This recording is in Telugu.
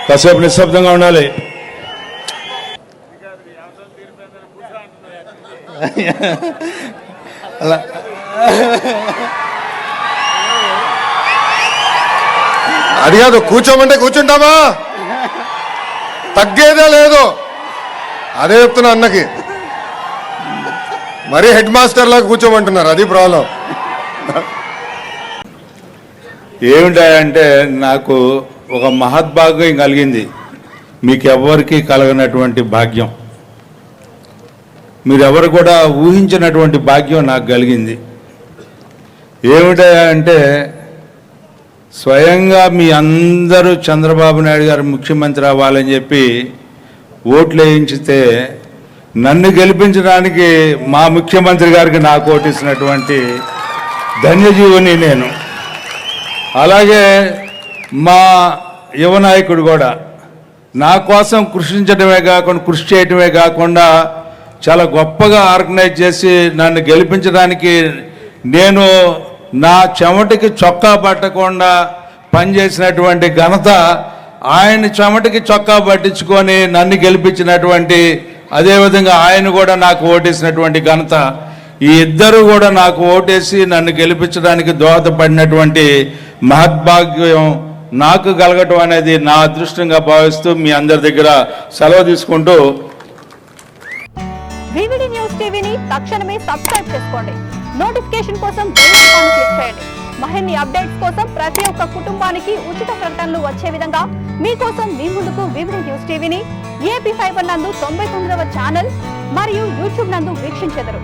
కాసేపు నిశ్శబ్దంగా ఉండాలి. అలా అది కాదు, కూర్చోమంటే కూర్చుంటామా, తగ్గేదే లేదు. అదే చెప్తున్నా అన్నకి, మరీ హెడ్ మాస్టర్ లాగా కూర్చోమంటున్నారు, అది ప్రాబ్లం. ఏమిటంటే నాకు ఒక మహద్భాగ్యం కలిగింది, మీకు ఎవరికి కలగనటువంటి భాగ్యం, మీరెవరు కూడా ఊహించినటువంటి భాగ్యం నాకు కలిగింది. ఏమిటంటే స్వయంగా మీ అందరూ చంద్రబాబు నాయుడు గారు ముఖ్యమంత్రి అవ్వాలని చెప్పి ఓట్లు వేయించితే నన్ను గెలిపించడానికి మా ముఖ్యమంత్రి గారికి నాకు ఓటిస్తున్నటువంటి ధన్యజీవుని నేను. అలాగే మా యువ నాయకుడు కూడా నా కోసం కృషి చేయటమే కాకుండా చాలా గొప్పగా ఆర్గనైజ్ చేసి నన్ను గెలిపించడానికి, నేను నా చెమటికి చొక్కా పట్టకుండా పనిచేసినటువంటి ఘనత, ఆయన చెమటికి చొక్కా పట్టించుకొని నన్ను గెలిపించినటువంటి, అదేవిధంగా ఆయన కూడా నాకు ఓటేసినటువంటి ఘనత, ఈ ఇద్దరు కూడా నాకు ఓటేసి నన్ను గెలిపించడానికి దోహదపడినటువంటి మహద్భాగ్యం నాకు కలగటం అనేది నా అదృష్టంగా భావిస్తూ మీ అందరి దగ్గర సెలవు తీసుకుంటూ, వివిడి న్యూస్ టీవీని తక్షణమే సబ్స్క్రైబ్ చేసుకోండి. నోటిఫికేషన్ కోసం బెల్ ఐకాన్ క్లిక్ చేయండి. మరిన్ని అప్డేట్స్ కోసం ప్రతి ఒక్క కుటుంబానికి ఉచిత ప్రకటనలు వచ్చే విధంగా మీకోసం మీ ముందుకు వివిడి న్యూస్ టీవీని ఏపీ ఫైబర్ నందు 99వ ఛానల్ మరియు యూట్యూబ్ నందు వీక్షించెదరు.